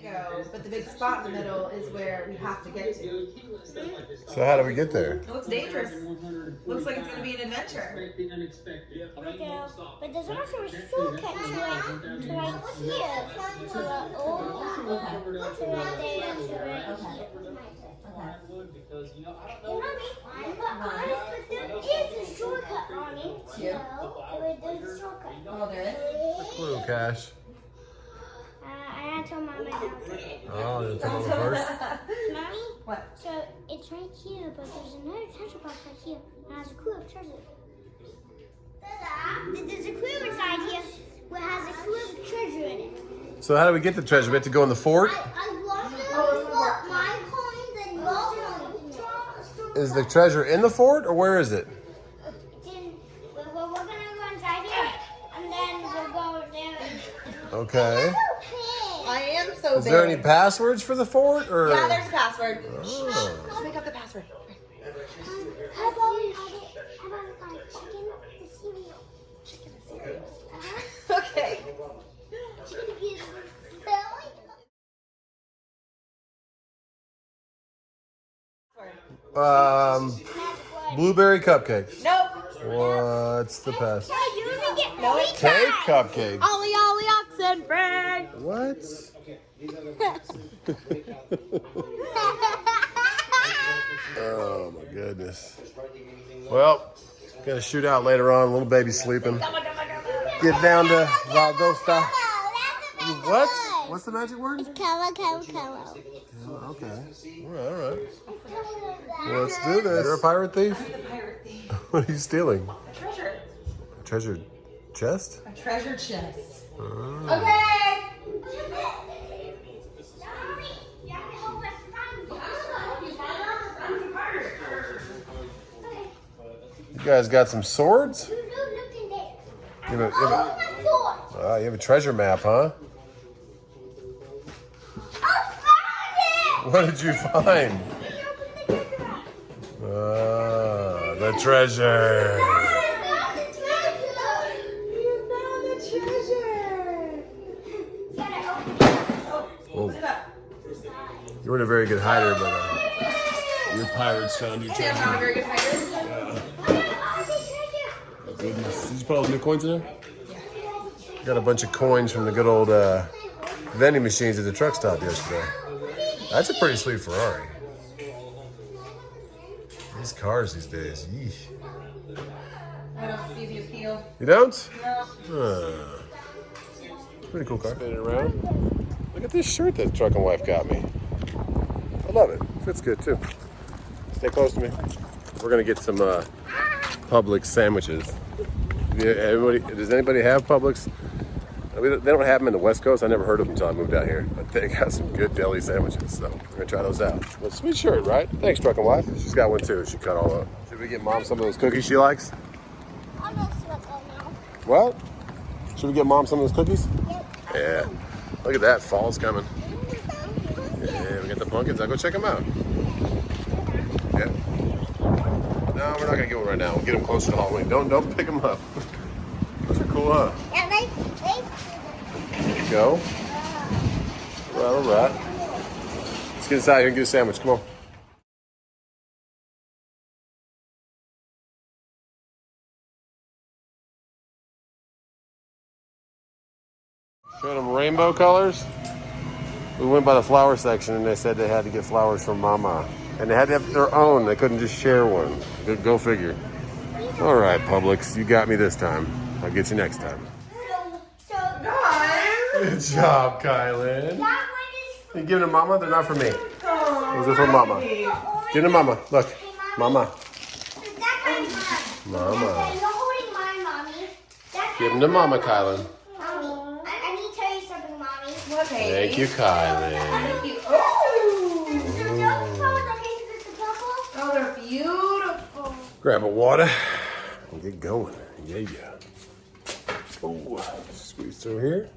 can't go, but the big spot in the middle is where we have to get to. So how do we get there? It looks dangerous. Looks like it's going to be an adventure. But there's also a shortcut to right here. To right there. There is a shortcut, Mommy. Yeah. There's a shortcut. Oh, there is? Clue, Cash. I had to tell Mama now. Oh, you tell them first? Mommy? What? So it's right here, but there's another treasure box right here. And it has a clue of treasure. There's a clue inside here that has a clue of treasure in it. So how do we get the treasure? We have to go in the fort? I love my coins and your coins. Is the treasure in the fort or where is it? We're going to go inside here, and then we'll go there. Okay. I am so Is there any passwords for the fort? Or? Yeah, there's a password. Oh. Let's make up the password. How about chicken and cereal? Chicken and cereal. Okay. Chicken and cereal. Blueberry cupcakes. Nope. What's the pass? No, Cake cupcakes. Ollie, Ollie, oxen, Frank. What? Oh my goodness. Well, gonna shoot out later on. Little baby sleeping. Get down to Valdosta. What? What's the magic word? Hello. Okay. All right. Let's do this. You're a pirate thief? I'm the pirate thief. What are you stealing? A treasure. A treasure chest? A treasure chest. Oh. Okay. You guys got some swords? You have a treasure map, huh? What did you find? The treasure. You found the treasure. Open it up. You weren't a very good hider, but your pirates found your I'm treasure. not a very good hider. Goodness. Did you put all the new coins in there? Yeah. Got a bunch of coins from the good old vending machines at the truck stop yesterday. That's a pretty sweet Ferrari. These cars these days, yeesh. I don't see the appeal. You don't? No. Pretty cool car. Spinning around. Look at this shirt that truck and wife got me. I love it. Fits good too. Stay close to me. We're gonna get some Publix sandwiches. Does anybody have Publix? They don't have them in the West Coast. I never heard of them until I moved out here. But they got some good deli sandwiches, so we're gonna try those out. Well, sweet shirt, right? Thanks, truck and wife. She's got one too. She cut all up. Should we get Mom some of those cookies she likes? I'll go slip on now. What? Should we get Mom some of those cookies? Yep. Yeah. Look at that. Fall's coming. Yeah, we got the pumpkins. I'll go check them out. Yeah. No, we're not gonna get one right now. We'll get them closer to Halloween. Don't pick them up. Those are cool, huh? Yeah, they There you go. All right. Let's get inside here and get a sandwich. Come on. Showed them rainbow colors. We went by the flower section and they said they had to get flowers from Mama. And they had to have their own. They couldn't just share one. Go figure. All right, Publix. You got me this time. I'll get you next time. So Good job, Kylan. that one You giving to Mama? They're not for me. Oh, Those are for Mama. is Give them to Mama. Look. Mama. that guy's mine. Mama. You're holding mine, Mommy. That Give them to Mama, Kylan. Mommy, I need to tell you something, Mommy. Okay. Thank you, Kylan. Thank you. Oh, So those flowers are pieces of the purple? oh, they're beautiful. Grab a water and get going. Yeah. Oh, squeeze through here.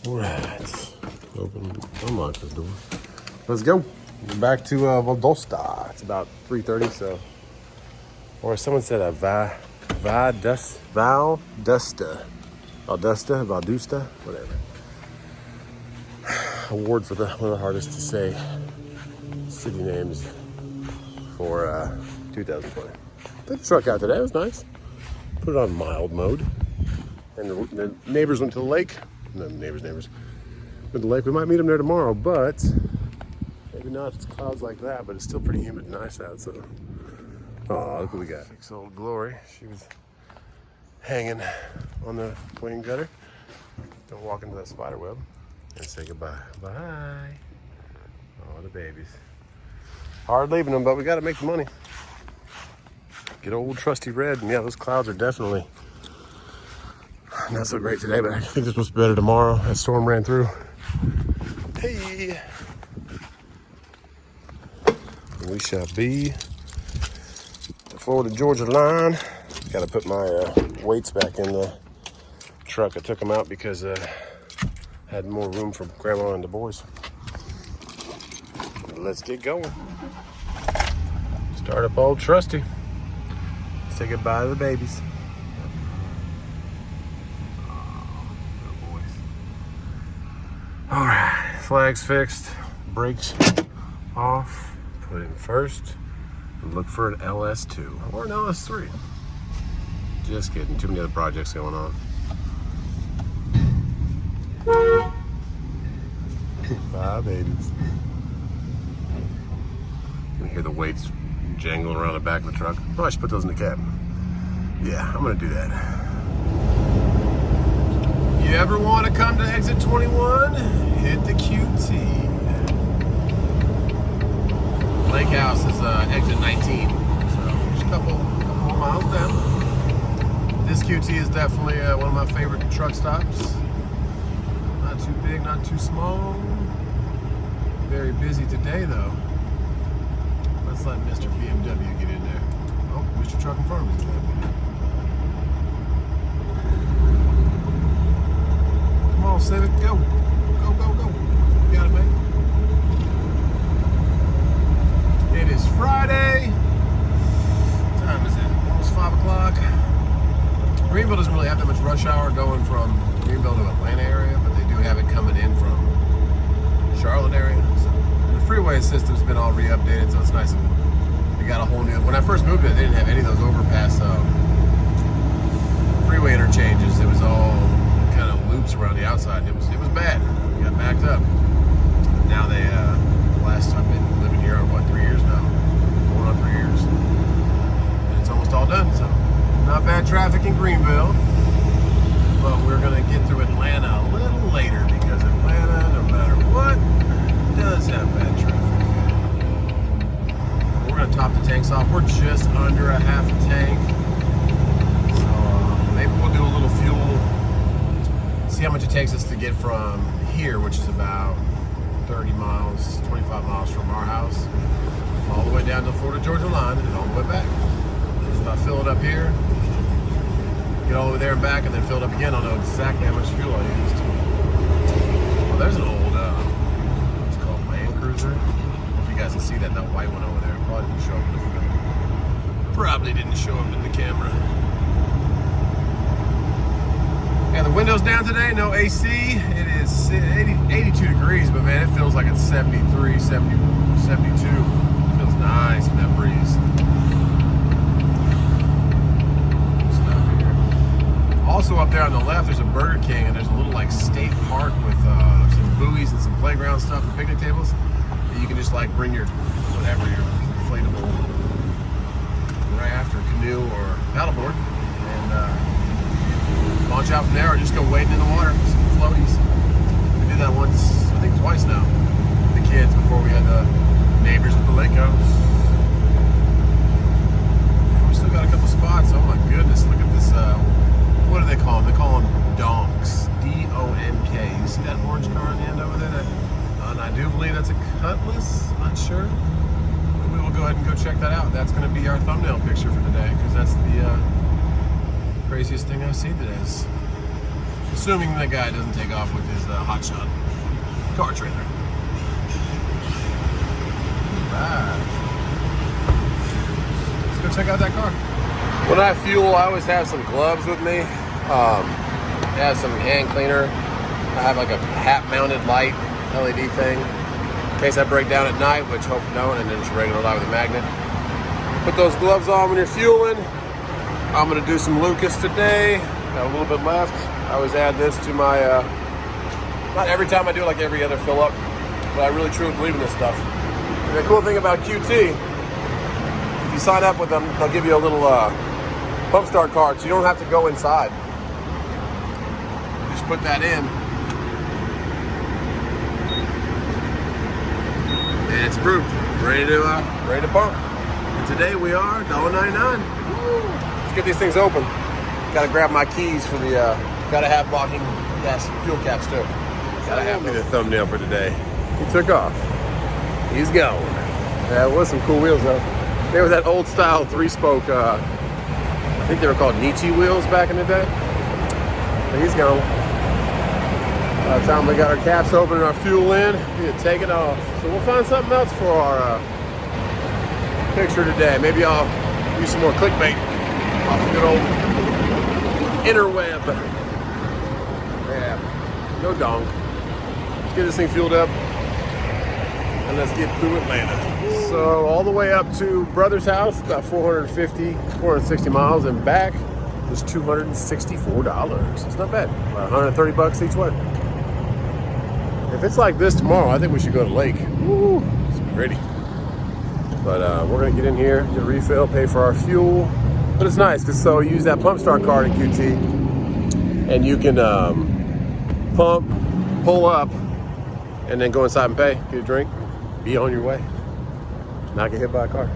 All right. Unlock this door. Let's go. We're back to Valdosta. It's about 3:30, so. Or someone said a Valdosta, whatever. award for one of the hardest to say city names for 2020. Took the truck out today. It was nice. Put it on mild mode. And the neighbors went to the lake. No, neighbors. Went to the lake. We might meet them there tomorrow, but maybe not if it's clouds like that, but it's still pretty humid and nice out, so. Oh, look what we got. 6 old Glory. She was hanging on the wing gutter. Don't walk into that spider web and say goodbye. Bye. Oh, the babies. Hard leaving them, but we got to make the money. Get old trusty red, and yeah, those clouds are definitely not so great today, but I think they're supposed to be better tomorrow. That storm ran through. Hey! And we shall be the Florida-Georgia line. Got to put my weights back in the truck. I took them out because I had more room for Grandma and the boys. Let's get going. Start up old trusty. Say goodbye to the babies. All right, flags fixed, brakes off, put in first, and look for an LS2 or an LS3. Just kidding, too many other projects going on. Bye, babies. You can hear the weights jangling around the back of the truck. Oh, I should put those in the cab. Yeah, I'm gonna do that. You ever want to come to exit 21? Hit the QT. Lake House is exit 19, so just a couple more miles down. This QT is definitely one of my favorite truck stops. Not too big, not too small. Very busy today though. Let's let Mr. BMW get in there. Oh, Mr. Truck and Farm is in there. Come on, Civic, go. Go, go, go. You got it, man. It is Friday. What time is it? Almost 5 o'clock. Greenville doesn't really have that much rush hour going from Greenville to Atlanta area, but they do have it coming in from Charlotte area. So the freeway system's been all re-updated, so it's nice. They got a whole new. When I first moved it, they didn't have any of those overpass freeway interchanges. It was all kind of loops around the outside. And it was bad. We got backed up. Now they last I've been living here on 3 years now, going on 3 years, and it's almost all done. So not bad traffic in Greenville, but we're gonna get through Atlanta a little later because Atlanta, no matter what, does have bad traffic. We're gonna top the tanks off. We're just under a half a tank, so maybe we'll do a little fuel. See how much it takes us to get from here, which is about 30 miles, 25 miles from our house, all the way down to the Florida-Georgia line and all the way back. So if I fill it up here, get all the way there and back, and then fill it up again, I'll know exactly how much fuel I used. Well, there's an old, what's it called, Land Cruiser. I don't know if you guys can see that white one over there. Probably didn't show up in the film. Probably didn't show up in the camera. Yeah, the window's down today, no AC. It is 82 degrees, but man, it feels like it's 73, 70, 72. It feels nice with that breeze. Stop here. Also up there on the left, there's a Burger King, and there's a little like state park with some buoys and some playground stuff and picnic tables. And you can just like bring your whatever, your inflatable raft or canoe or paddleboard, and launch out from there, or just go wading in the water with some floaties. We did that once, I think twice now, with the kids before we had the neighbors at the lake house. We still got a couple spots. Oh my goodness, look at this. What do they call them? They call them donks. D-O-N-K. You see that orange car on the end over there? And I do believe that's a Cutlass. I'm not sure. But we will go ahead and go check that out. That's going to be our thumbnail picture for today, because that's the craziest thing I've seen today. Is assuming that guy doesn't take off with his hotshot car trailer. Right. Let's go check out that car. When I fuel, I always have some gloves with me. I have some hand cleaner. I have like a hat-mounted light LED thing in case I break down at night, which hope no, and then just regular light with a magnet. Put those gloves on when you're fueling. I'm gonna do some Lucas today. Got a little bit left. I always add this to my, not every time I do it, like every other fill up, but I really truly believe in this stuff. And the cool thing about QT, if you sign up with them, they'll give you a little pump start card, so you don't have to go inside. You just put that in, and it's approved, ready to pump. And today we are $1.99. Let's get these things open. Got to grab my keys for the. Got to have locking gas fuel caps too. Got to have me the thumbnail for today. He took off. He's going. Yeah, it was some cool wheels though. They were that old style 3-spoke. I think they were called Nietzsche wheels back in the day. But he's gone. By the time we got our caps open and our fuel in, we need to take it off. So we'll find something else for our picture today. Maybe I'll use some more clickbait off the good old interweb. Yeah, no donk. Let's get this thing fueled up and let's get through Atlanta. So all the way up to brother's house, about 460 miles, and back was $264. It's not bad. About 130 bucks each way. If it's like this tomorrow, I think we should go to Lake. Woo, it's pretty. But we're gonna get in here, get a refill, pay for our fuel. But it's nice because so you use that pump start card in QT, and you can pump, pull up, and then go inside and pay, get a drink, be on your way, not get hit by a car.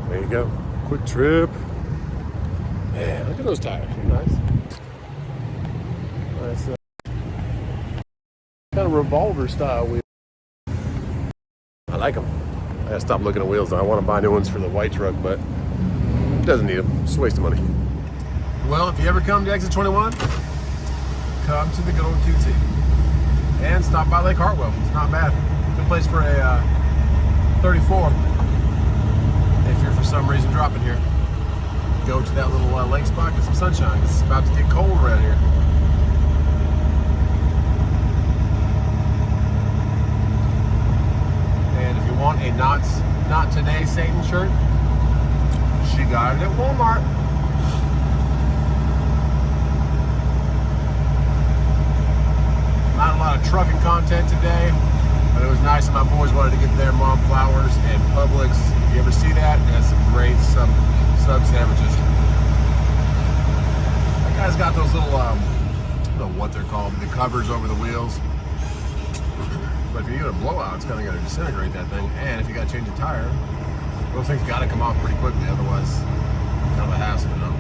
There you go. Quick trip. Man, look at those tires. They're nice. Nice. Kind of revolver style wheel. I like them. I gotta stop looking at wheels though. I want to buy new ones for the white truck, but it doesn't need them. Just a waste of money. Well, if you ever come to Exit 21, come to the good old QT. And stop by Lake Hartwell. It's not bad. Good place for a 34. If you're for some reason dropping here, go to that little lake spot, get some sunshine. It's about to get cold around here. And if you want a not today Satan shirt, she got it at Walmart. Not a lot of trucking content today, but it was nice that my boys wanted to get their mom flowers and Publix. If you ever see that, it has some great sub sandwiches. That guy's got those little, I don't know what they're called, the covers over the wheels. But if you get a blowout, it's kind of going to disintegrate that thing. And if you got to change a tire, those things got to come off pretty quickly, otherwise it's kind of a hassle, you know.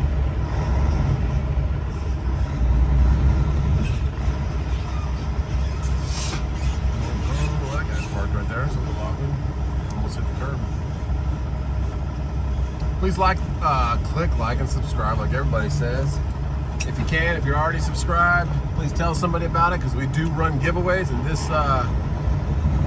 Right there, so we'll lock in. Almost hit the curb. Please click like and subscribe like everybody says. If you can, if you're already subscribed, please tell somebody about it because we do run giveaways, and this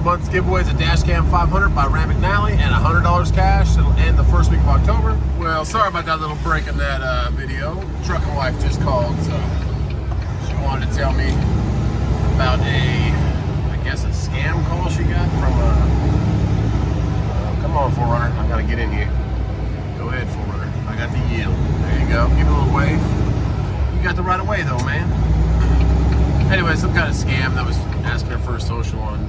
month's giveaway is a Dashcam 500 by Ram McNally and $100 cash. It'll end the first week of October. Well, sorry about that little break in that video. Trucking wife just called, so she wanted to tell me about a scam call she got from come on, Forerunner, I gotta get in here. Go ahead, Forerunner. I got the yield. There you go. Give it a little wave. You got the right of way though, man. Anyway, some kind of scam that was asking her for a social on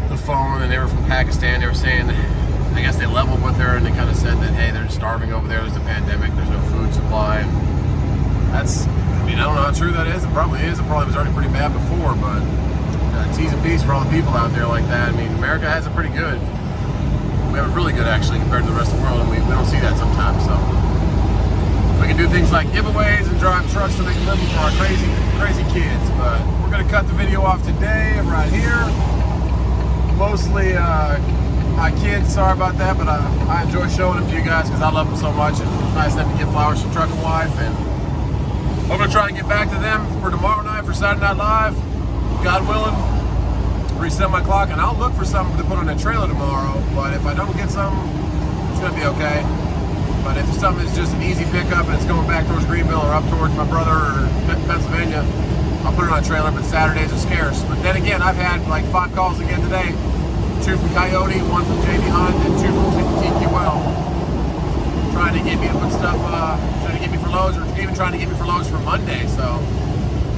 the phone, and they were from Pakistan. They were saying, I guess they leveled with her and they kind of said that, hey, they're starving over there. There's a pandemic. There's no food supply. And that's, I mean, I don't know how true that is. It probably is. It probably was already pretty bad before, but T's and P's for all the people out there like that. I mean, America has it pretty good. We have it really good, actually, compared to the rest of the world, and we don't see that sometimes. So we can do things like giveaways and drive trucks to make a living for our crazy kids. But we're going to cut the video off today right here. Mostly my kids, sorry about that, but I enjoy showing them to you guys because I love them so much. And it's nice of them to get flowers from Trucking Wife. And I'm going to try to get back to them for tomorrow night for Saturday Night Live. God willing, reset my clock, and I'll look for something to put on a trailer tomorrow. But if I don't get something, it's gonna be okay. But if something is just an easy pickup and it's going back towards Greenville or up towards my brother or Pennsylvania, I'll put it on a trailer, but Saturdays are scarce. But then again, I've had like 5 calls again today. 2 from Coyote, 1 from JB Hunt, and 2 from TQL. Trying to get me to put stuff, trying to get me for loads, or even trying to get me for loads for Monday. So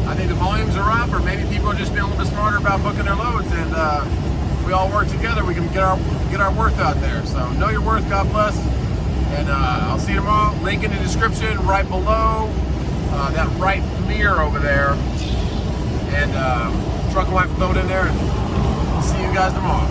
I think the volumes are up, or maybe people are just being a little bit smarter about booking their loads, and if we all work together, we can get our worth out there. So know your worth, God bless, and I'll see you tomorrow. Link in the description right below that right mirror over there, and Truck and Wife Load in there, and I'll see you guys tomorrow.